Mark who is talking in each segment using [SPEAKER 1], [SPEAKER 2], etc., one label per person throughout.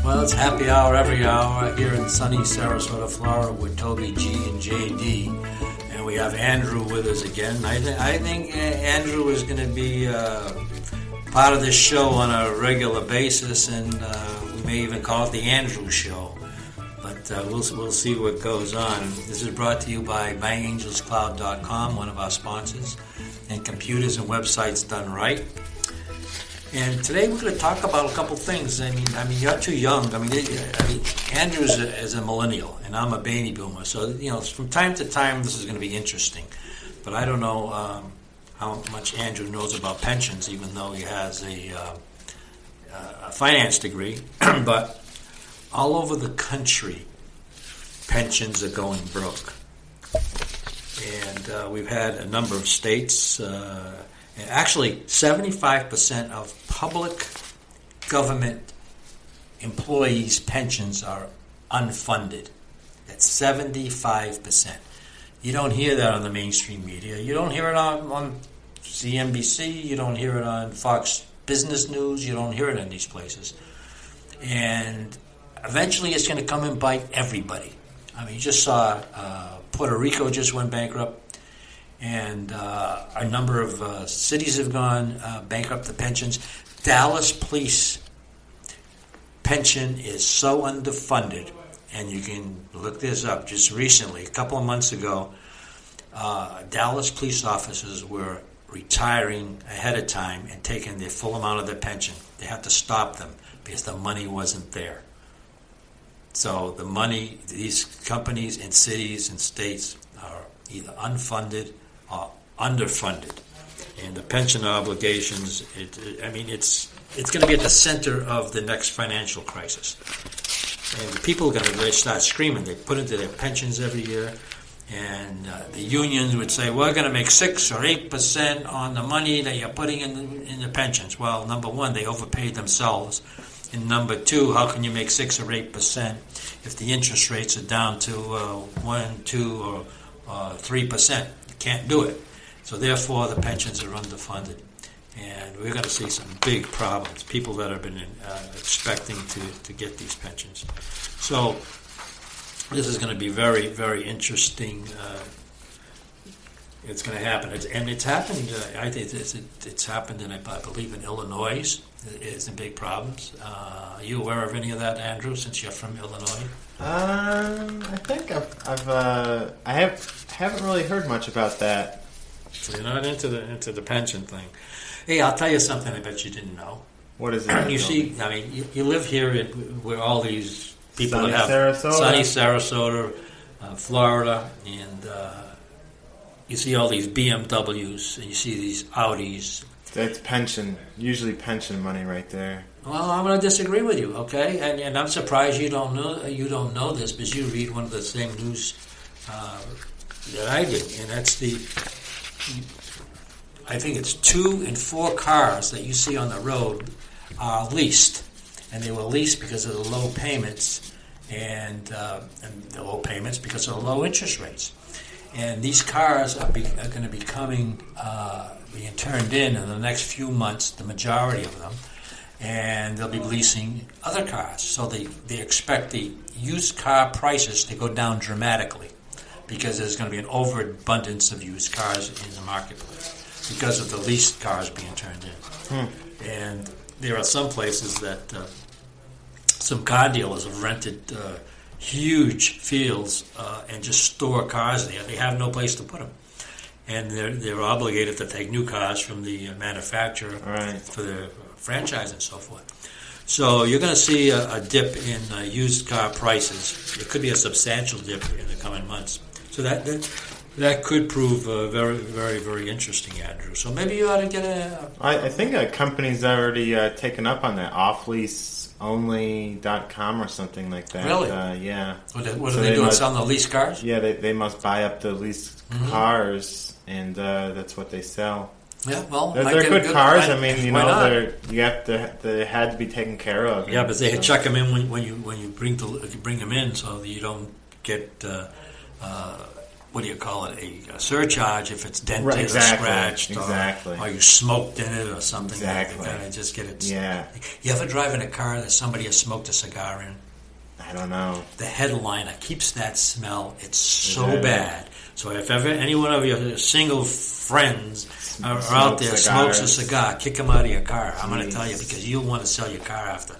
[SPEAKER 1] Well, it's happy hour every hour here in sunny Sarasota, Florida with TobeyG and JD. And we have Andrew with us again. I think Andrew is going to be part of this show on a regular basis, and we may even call it the Andrew Show. But we'll see what goes on. This is brought to you by MyAngelsCloud.com, one of our sponsors, and Computers and Websites Done Right. And today we're going to talk about a couple things. I mean, you're too young. Andrew is a millennial, and I'm a baby boomer. So, from time to time, this is going to be interesting. But I don't know how much Andrew knows about pensions, even though he has a finance degree. But all over the country, pensions are going broke. And we've had a number of states. Actually, 75% of public government employees' pensions are unfunded. That's 75%. You don't hear that on the mainstream media. You don't hear it on CNBC. You don't hear it on Fox Business News. You don't hear it in these places. And eventually it's going to come and bite everybody. You just saw Puerto Rico just went bankrupt. And a number of cities have gone bankrupt, the pensions. Dallas Police pension is so underfunded, and you can look this up just recently, a couple of months ago, Dallas police officers were retiring ahead of time and taking their full amount of their pension. They had to stop them because the money wasn't there. So the money, these companies and cities and states are either unfunded or underfunded, and the pension obligations. It's going to be at the center of the next financial crisis, and people are going to start screaming. They put into their pensions every year, and the unions would say, "We're going to make 6 or 8% on the money that you're putting in the pensions." Well, number one, they overpaid themselves, and number two, how can you make 6 or 8% if the interest rates are down to 1, 2, or 3%? Can't do it. So therefore, the pensions are underfunded. And we're going to see some big problems, people that have been expecting to get these pensions. So this is going to be very, very interesting. It's going to happen. It's happened, I think it's happened, I believe, in Illinois. It's some big problems. Are you aware of any of that, Andrew, since you're from Illinois?
[SPEAKER 2] I think I haven't really heard much about that.
[SPEAKER 1] So you're not into the pension thing. Hey, I'll tell you something I bet you didn't know.
[SPEAKER 2] What is it?
[SPEAKER 1] You see, you live here where all these people
[SPEAKER 2] sunny
[SPEAKER 1] that have
[SPEAKER 2] Sarasota.
[SPEAKER 1] Sunny Sarasota, Florida, and you see all these BMWs, and you see these Audis.
[SPEAKER 2] That's usually pension money right there.
[SPEAKER 1] Well, I'm going to disagree with you, okay? And I'm surprised you don't know this, because you read one of the same news that I did, and that's I think it's 2 and 4 cars that you see on the road are leased, and they were leased because of the low payments, and the low payments because of the low interest rates. And these cars are going to be being turned in the next few months, the majority of them, and they'll be leasing other cars. So they expect the used car prices to go down dramatically because there's going to be an overabundance of used cars in the marketplace because of the leased cars being turned in. And there are some places that some car dealers have rented huge fields and just store cars there. They have no place to put them. And they're obligated to take new cars from the manufacturer for their franchise and so forth. So you're going to see a dip in used car prices. It could be a substantial dip in the coming months. So that could prove very, very, very interesting, Andrew. So maybe you ought to get
[SPEAKER 2] I think a company's already taken up on that offleaseonly.com or something like that.
[SPEAKER 1] Really?
[SPEAKER 2] Yeah.
[SPEAKER 1] What are they doing? Selling the leased cars?
[SPEAKER 2] Yeah, they must buy up the leased cars, and that's what they sell.
[SPEAKER 1] Yeah, well,
[SPEAKER 2] they're good cars. They had to be taken care of.
[SPEAKER 1] Yeah, but they check them in when you bring them in, so that you don't get what do you call it, a surcharge if it's dented
[SPEAKER 2] Right, exactly,
[SPEAKER 1] or scratched,
[SPEAKER 2] exactly.
[SPEAKER 1] or you smoked in it or something.
[SPEAKER 2] Exactly.
[SPEAKER 1] Like that. Just get it.
[SPEAKER 2] Yeah.
[SPEAKER 1] You ever drive in a car that somebody has smoked a cigar in?
[SPEAKER 2] I don't know.
[SPEAKER 1] The headliner keeps that smell. It's so
[SPEAKER 2] Yeah.
[SPEAKER 1] bad. So if ever any one of your single friends are out there smokes a cigar, kick them out of your car. I'm going to tell you, because you'll want to sell your car after.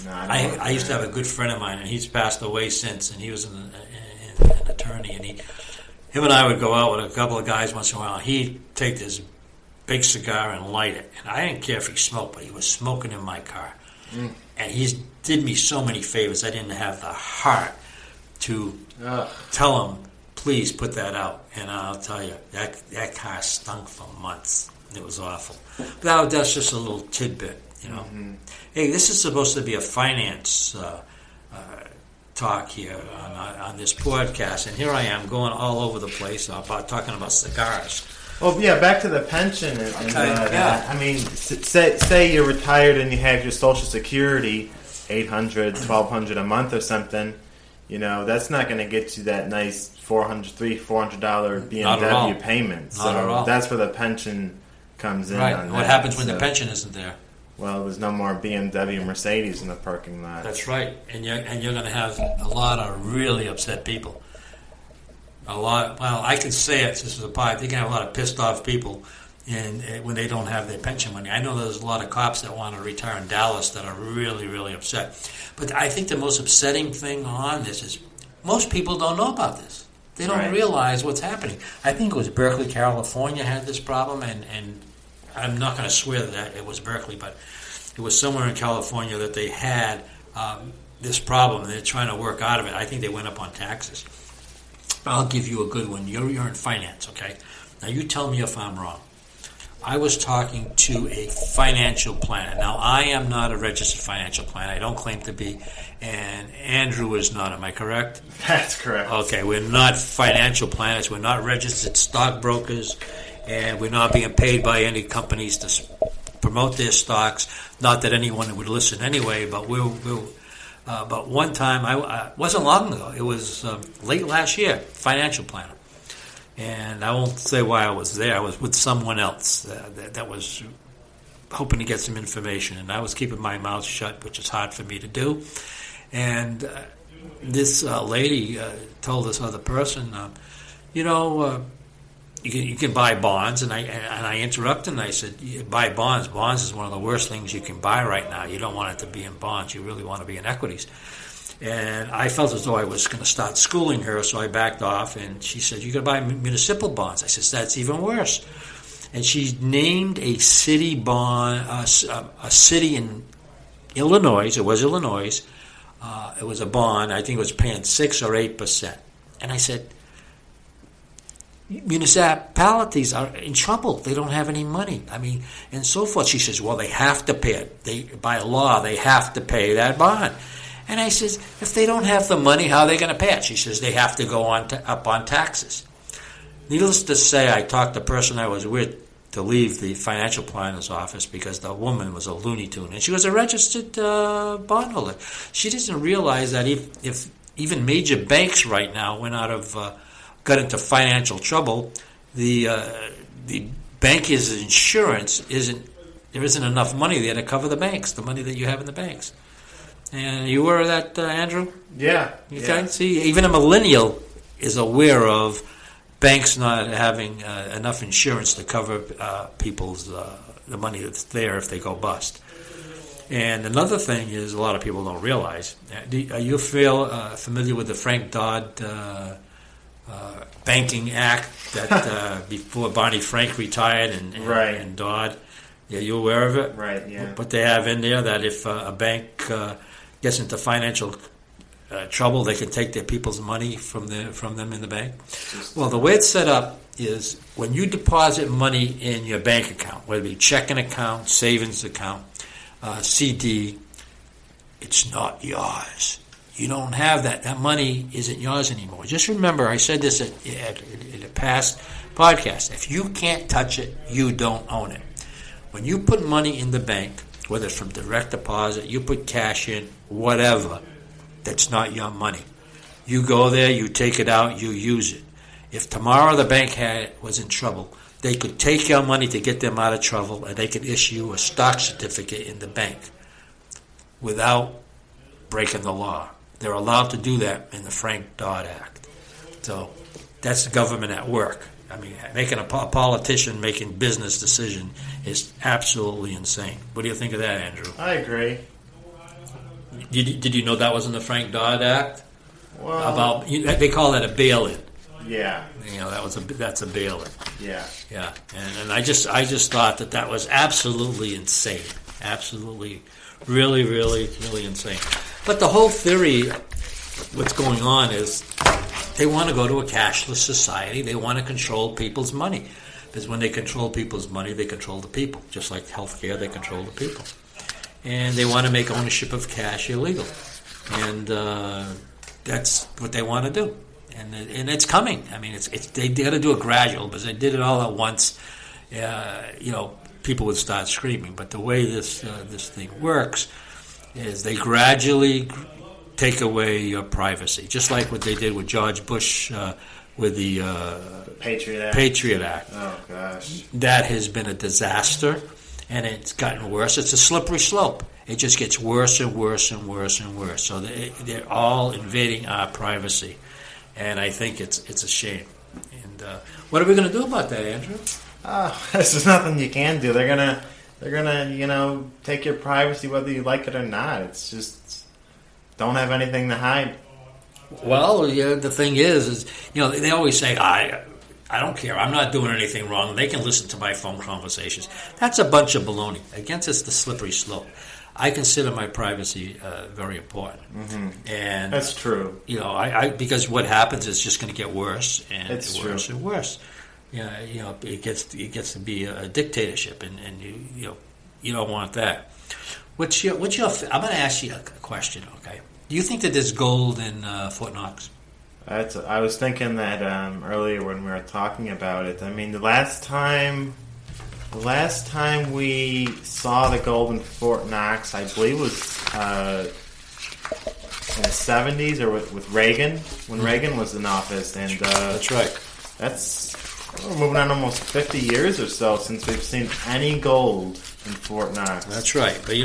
[SPEAKER 2] No,
[SPEAKER 1] I used to have a good friend of mine, and he's passed away since, and he was an attorney, and him and I would go out with a couple of guys once in a while, and he'd take this big cigar and light it. And I didn't care if he smoked, but he was smoking in my car. And he did me so many favors, I didn't have the heart to tell him, please put that out. And I'll tell you, that car stunk for months. It was awful. But that's just a little tidbit, you know. Mm-hmm. Hey, this is supposed to be a finance talk here on this podcast, and here I am going all over the place about talking about cigars.
[SPEAKER 2] Well, yeah, back to the pension. I mean, say you're retired and you have your Social Security, $800, $1,200 a month or something. You know, that's not going to get you that nice $400 BMW payment. So that's where the pension comes in.
[SPEAKER 1] Right.
[SPEAKER 2] On
[SPEAKER 1] what happens when the pension isn't there?
[SPEAKER 2] Well, there's no more BMW Mercedes in the parking lot.
[SPEAKER 1] That's right, and you're going to have a lot of really upset people. Well, I can say it. This is a pipe. They can have a lot of pissed off people, and when they don't have their pension money. I know there's a lot of cops that want to retire in Dallas that are really, really upset. But I think the most upsetting thing on this is most people don't know about this. They don't realize what's happening. I think it was Berkeley, California had this problem, and I'm not going to swear that it was Berkeley, but it was somewhere in California that they had this problem, and they're trying to work out of it. I think they went up on taxes. I'll give you a good one. You're in finance, okay? Now, you tell me if I'm wrong. I was talking to a financial planner. Now, I am not a registered financial planner. I don't claim to be, and Andrew is not. Am I correct?
[SPEAKER 2] That's correct.
[SPEAKER 1] Okay, we're not financial planners. We're not registered stockbrokers, and we're not being paid by any companies to promote their stocks. Not that anyone would listen anyway, but but one time, I wasn't long ago. It was late last year, financial planner. And I won't say why I was there. I was with someone else that was hoping to get some information. And I was keeping my mouth shut, which is hard for me to do. And this lady told this other person, you can buy bonds. And I interrupted and I said, buy bonds. Bonds is one of the worst things you can buy right now. You don't want it to be in bonds. You really want to be in equities. And I felt as though I was going to start schooling her, so I backed off. And she said, "You got to buy municipal bonds." I said, "That's even worse." And she named a city bond, a city in Illinois. It was Illinois. It was a bond. I think it was paying 6 or 8%. And I said, municipalities are in trouble. They don't have any money. I mean, and so forth. She says, "Well, they have to pay it. By law, they have to pay that bond." And I says, if they don't have the money, how are they going to pay it? She says, they have to go up on taxes. Needless to say, I talked the person I was with to leave the financial planner's office because the woman was a Looney Tune. And she was a registered bondholder. She doesn't realize that if even major banks right now got into financial trouble, the bankers' insurance there isn't enough money there to cover the banks, the money that you have in the banks. And you aware of that, Andrew?
[SPEAKER 2] Yeah.
[SPEAKER 1] Okay.
[SPEAKER 2] Yeah.
[SPEAKER 1] See, even a millennial is aware of banks not having enough insurance to cover people's the money that's there if they go bust. And another thing is a lot of people don't realize. Are you familiar with the Frank Dodd Banking Act that before Barney Frank retired and Dodd? Yeah, you aware of it?
[SPEAKER 2] Right. Yeah.
[SPEAKER 1] But they have in there that if a bank gets into financial trouble, they can take their people's money from them in the bank. Well, the way it's set up is when you deposit money in your bank account, whether it be checking account, savings account, CD, it's not yours. You don't have that. That money isn't yours anymore. Just remember, I said this in a past podcast. If you can't touch it, you don't own it. When you put money in the bank, whether it's from direct deposit, you put cash in, whatever, that's not your money. You go there, you take it out, you use it. If tomorrow the bank was in trouble, they could take your money to get them out of trouble, and they could issue a stock certificate in the bank without breaking the law. They're allowed to do that in the Frank-Dodd Act. So that's the government at work. I mean, making a politician making business decision is absolutely insane. What do you think of that, Andrew?
[SPEAKER 2] I agree.
[SPEAKER 1] Did you know that was in the Frank-Dodd Act?
[SPEAKER 2] Well,
[SPEAKER 1] They call that a bail-in.
[SPEAKER 2] Yeah.
[SPEAKER 1] That's a bail-in.
[SPEAKER 2] Yeah.
[SPEAKER 1] Yeah, and I just thought that was absolutely insane. Absolutely, really, really, really insane. But the whole theory, what's going on is they want to go to a cashless society. They want to control people's money. Because when they control people's money, they control the people. Just like healthcare, they control the people. And they want to make ownership of cash illegal. And that's what they want to do. And it's coming. I mean, they got to do it gradual, because they did it all at once. People would start screaming. But the way this thing works is they gradually take away your privacy, just like what they did with George Bush with the
[SPEAKER 2] Patriot Act.
[SPEAKER 1] Oh
[SPEAKER 2] gosh,
[SPEAKER 1] that has been a disaster, and it's gotten worse. It's a slippery slope. It just gets worse and worse and worse and worse. So they're all invading our privacy. And I think it's a shame. And what are we going to do about that, Andrew?
[SPEAKER 2] There's nothing you can do. They're gonna take your privacy whether you like it or not. It's just don't have anything to hide.
[SPEAKER 1] Well, yeah, the thing is they always say I don't care. I'm not doing anything wrong. They can listen to my phone conversations. That's a bunch of baloney. Against it's the slippery slope. I consider my privacy very important, and
[SPEAKER 2] that's true.
[SPEAKER 1] Because what happens is just going to get worse and
[SPEAKER 2] it's
[SPEAKER 1] worse
[SPEAKER 2] true.
[SPEAKER 1] and worse. It gets to be a dictatorship, and you don't want that. What's your? I'm going to ask you a question. Okay, do you think that there's gold in Fort Knox?
[SPEAKER 2] I was thinking that earlier when we were talking about it. I mean, the last time we saw the gold in Fort Knox, I believe was in the 70s or with Reagan, when Reagan was in office. And
[SPEAKER 1] that's right.
[SPEAKER 2] We're moving on almost 50 years or so since we've seen any gold in Fort Knox.
[SPEAKER 1] That's right. But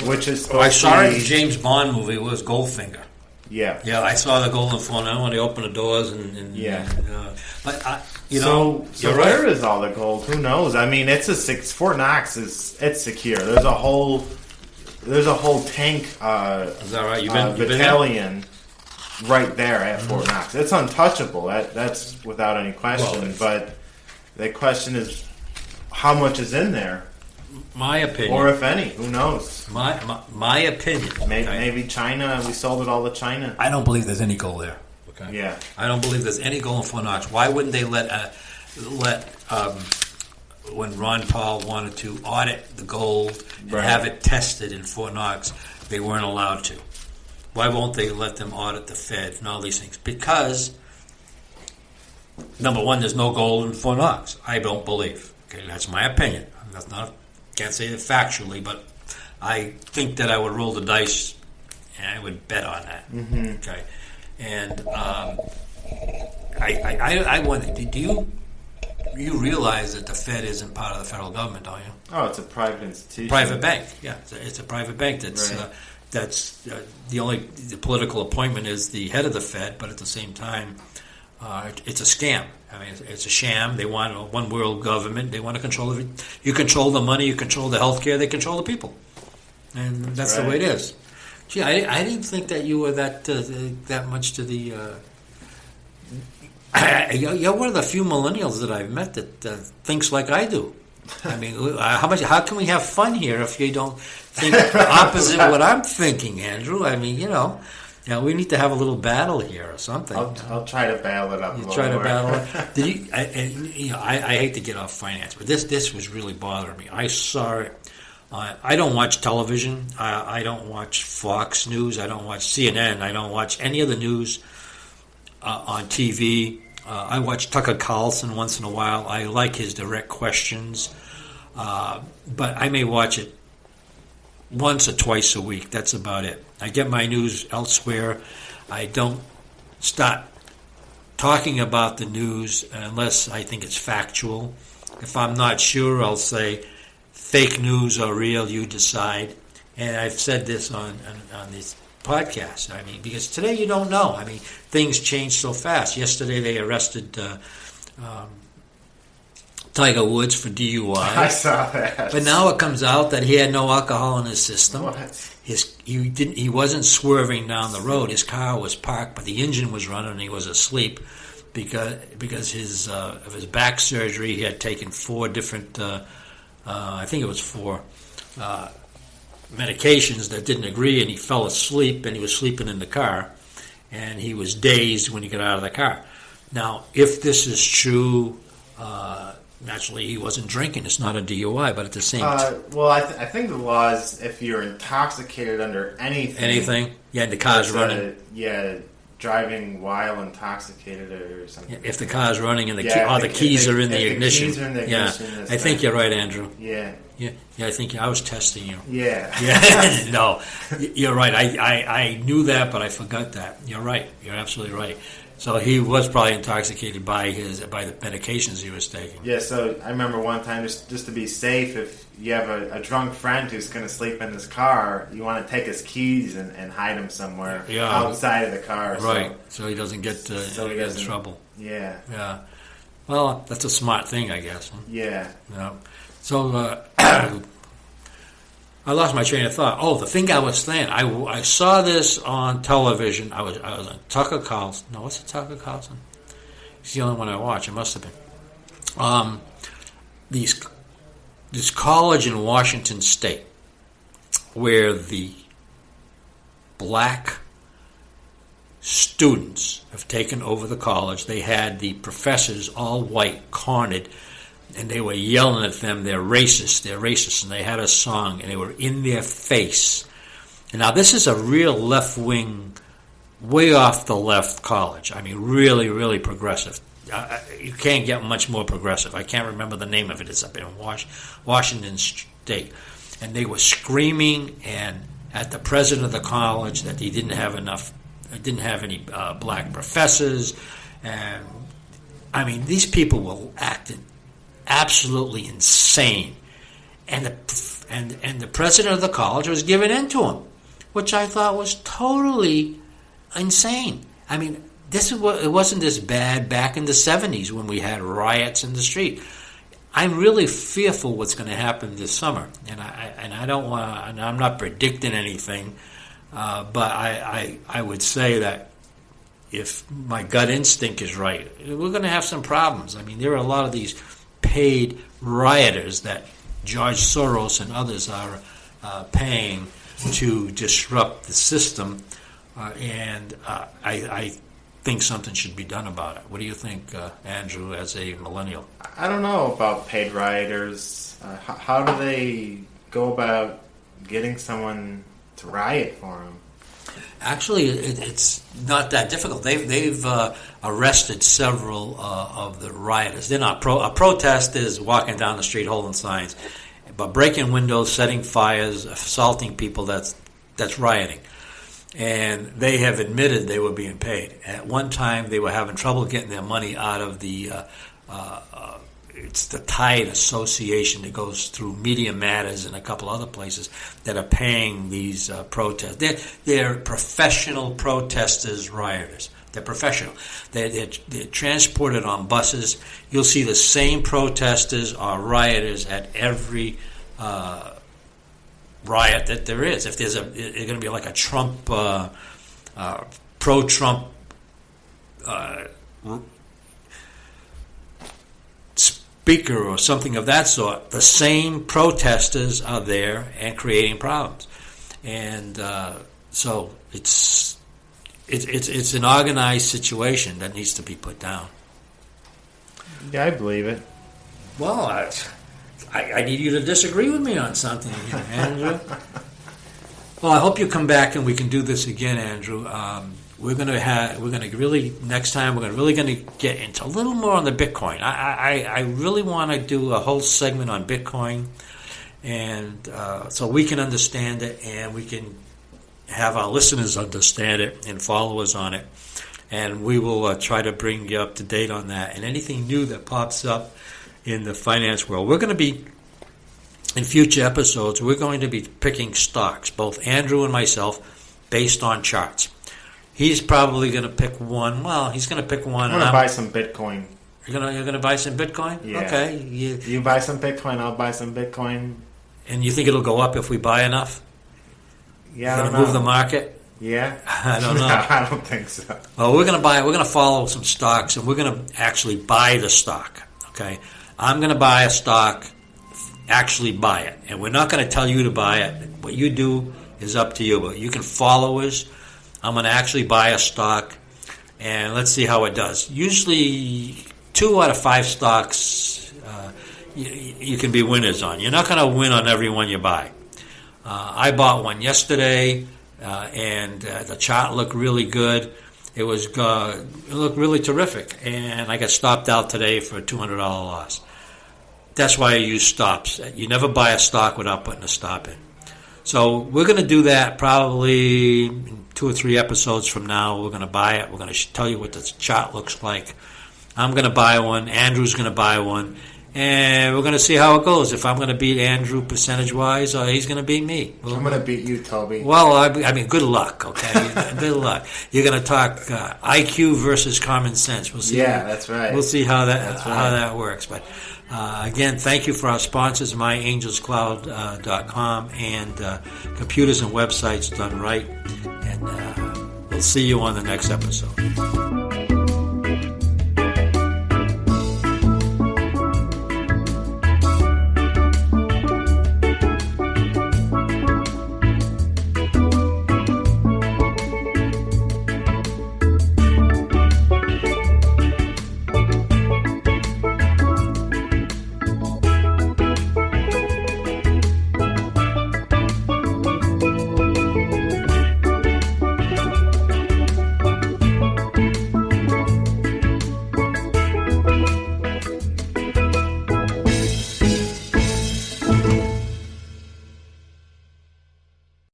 [SPEAKER 2] which is
[SPEAKER 1] I saw it in the James Bond movie. It was Goldfinger.
[SPEAKER 2] Yeah.
[SPEAKER 1] Yeah, I saw the gold in Fort Knox when they opened the doors
[SPEAKER 2] So
[SPEAKER 1] you're
[SPEAKER 2] where
[SPEAKER 1] right.
[SPEAKER 2] is all the gold? Who knows? I mean, Fort Knox it's secure. There's a whole tank
[SPEAKER 1] Is that right? You've been
[SPEAKER 2] battalion right there at Fort Knox. It's untouchable. That's without any question. But the question is, how much is in there?
[SPEAKER 1] My opinion,
[SPEAKER 2] or if any, who knows?
[SPEAKER 1] My opinion.
[SPEAKER 2] Maybe China. We sold it all to China.
[SPEAKER 1] I don't believe there's any gold there. Okay.
[SPEAKER 2] Yeah.
[SPEAKER 1] I don't believe there's any gold in Fort Knox. Why wouldn't they let when Ron Paul wanted to audit the gold and have it tested in Fort Knox, they weren't allowed to? Why won't they let them audit the Fed and all these things? Because, number one, there's no gold in Fort Knox. I don't believe. Okay, that's my opinion. Can't say it factually, but I think that I would roll the dice and I would bet on that.
[SPEAKER 2] Mm-hmm.
[SPEAKER 1] Okay. And I wonder, do you realize that the Fed isn't part of the federal government, don't you?
[SPEAKER 2] Oh, it's a private institution.
[SPEAKER 1] Private bank, yeah. It's a private bank that's
[SPEAKER 2] right.
[SPEAKER 1] The political appointment is the head of the Fed, but at the same time, it's a scam. I mean, it's a sham. They want a one world government. They want to control everything. You control the money. You control the healthcare. They control the people, and that's
[SPEAKER 2] right.
[SPEAKER 1] the way it is. Gee, I didn't think that you were that much to the. You're one of the few millennials that I've met that thinks like I do. I mean, how can we have fun here if you don't think opposite what I'm thinking, Andrew? I mean, we need to have a little battle here or something.
[SPEAKER 2] I'll try to battle it up.
[SPEAKER 1] You try to battle it. Did you? I hate to get off finance, but this was really bothering me. I saw it. I don't watch television. I don't watch Fox News. I don't watch CNN. I don't watch any of the news on TV. I watch Tucker Carlson once in a while. I like his direct questions. But I may watch it once or twice a week. That's about it. I get my news elsewhere. I don't start talking about the news unless I think it's factual. If I'm not sure, I'll say fake news or real, you decide. And I've said this on these podcasts. I mean, because today you don't know. I mean, things change so fast. Yesterday they arrested Tiger Woods for DUI.
[SPEAKER 2] I saw that.
[SPEAKER 1] But now it comes out that he had no alcohol in his system.
[SPEAKER 2] What?
[SPEAKER 1] He wasn't swerving down the road. His car was parked, but the engine was running and he was asleep because of his back surgery. He had taken 4 different I think it was 4 medications that didn't agree, and he fell asleep, and he was sleeping in the car, and he was dazed when he got out of the car. Now, if this is true, naturally he wasn't drinking. It's not a DUI, but at the same time...
[SPEAKER 2] Well, I think the law is if you're intoxicated under anything...
[SPEAKER 1] Anything? Yeah, the car's running.
[SPEAKER 2] Driving while intoxicated or something.
[SPEAKER 1] If the car's running and the keys are in the ignition. I think you're right, Andrew.
[SPEAKER 2] Yeah,
[SPEAKER 1] I think I was testing you.
[SPEAKER 2] Yeah.
[SPEAKER 1] No, you're right. I knew that, but I forgot that. You're right. You're absolutely right. So he was probably intoxicated by the medications he was taking.
[SPEAKER 2] Yeah. So I remember one time, just to be safe, if you have a drunk friend who's going to sleep in his car, you want to take his keys and hide them somewhere outside of the car.
[SPEAKER 1] Right. So he doesn't get in trouble.
[SPEAKER 2] Yeah.
[SPEAKER 1] Yeah. Well, that's a smart thing, I guess. Huh?
[SPEAKER 2] Yeah.
[SPEAKER 1] So I lost my train of thought. Oh, the thing I was saying, I saw this on television. I was on Tucker Carlson. No, what's it, Tucker Carlson? It's the only one I watch. It must have been. This college in Washington State where the black students have taken over the college. They had the professors, all white, cornered, and they were yelling at them, they're racist, and they had a song, and they were in their face. And now this is a real left-wing, way off the left college. I mean, really, really progressive. You can't get much more progressive. I can't remember the name of it. It's up in Washington State. And they were screaming at the president of the college that he didn't have any black professors. And, I mean, these people were acting absolutely insane, and the president of the college was giving in to him, which I thought was totally insane. I mean, it wasn't this bad back in the 70s when we had riots in the street. I'm really fearful what's going to happen this summer, and I don't want. And I'm not predicting anything, but I would say that if my gut instinct is right, we're going to have some problems. I mean, there are a lot of these paid rioters that George Soros and others are paying to disrupt the system, and I think something should be done about it. What do you think, Andrew, as a millennial?
[SPEAKER 2] I don't know about paid rioters. How do they go about getting someone to riot for them?
[SPEAKER 1] Actually, it's not that difficult. They've arrested several of the rioters. They're not a protest is walking down the street holding signs, but breaking windows, setting fires, assaulting people. That's rioting, and they have admitted they were being paid. At one time, they were having trouble getting their money out of the. It's the Tide Association that goes through Media Matters and a couple other places that are paying these protests. They're professional protesters, rioters. They're professional. They're transported on buses. You'll see the same protesters or rioters at every riot that there is. If there's going to be like a Trump, pro-Trump speaker or something of that sort, the same protesters are there and creating problems. And so it's an organized situation that needs to be put down.
[SPEAKER 2] Yeah, I believe it.
[SPEAKER 1] Well, I need you to disagree with me on something, Andrew. Well, I hope you come back and we can do this again, Andrew. We're going to really next time we're really going to get into a little more on the Bitcoin. I really want to do a whole segment on Bitcoin, and so we can understand it and we can have our listeners understand it and follow us on it. and we will try to bring you up to date on that and anything new that pops up in the finance world. We're going to be, in future episodes, we're going to be picking stocks, both Andrew and myself, based on charts. He's probably going to pick one. Well, he's going to pick one.
[SPEAKER 2] I'm going to buy some Bitcoin.
[SPEAKER 1] You're gonna buy some Bitcoin?
[SPEAKER 2] Yeah.
[SPEAKER 1] Okay.
[SPEAKER 2] You buy some Bitcoin, I'll buy some Bitcoin.
[SPEAKER 1] And you think it'll go up if we buy enough?
[SPEAKER 2] Yeah,
[SPEAKER 1] You're gonna move the market?
[SPEAKER 2] Yeah.
[SPEAKER 1] I don't know.
[SPEAKER 2] No, I don't think so.
[SPEAKER 1] Well, we're gonna follow some stocks, and we're gonna actually buy the stock. Okay. I'm gonna buy a stock, actually buy it, and we're not gonna tell you to buy it. What you do is up to you, but you can follow us. I'm gonna actually buy a stock, and let's see how it does. Usually 2 out of 5 stocks you can be winners on. You're not going to win on every one you buy. I bought one yesterday, and the chart looked really good. It looked really terrific, and I got stopped out today for a $200 loss. That's why I use stops. You never buy a stock without putting a stop in. So we're going to do that probably 2 or 3 episodes from now. We're going to buy it. We're going to tell you what the chart looks like. I'm going to buy one. Andrew's going to buy one. And we're going to see how it goes. If I'm going to beat Andrew percentage-wise, or he's going to beat me.
[SPEAKER 2] I'm going to beat you, Toby.
[SPEAKER 1] Well, I mean, good luck, okay? Good luck. You're going to talk IQ versus common sense. We'll see.
[SPEAKER 2] Yeah, that's right.
[SPEAKER 1] We'll see how that works. But again, thank you for our sponsors, myangelscloud.com and Computers and Websites Done Right. And we'll see you on the next episode.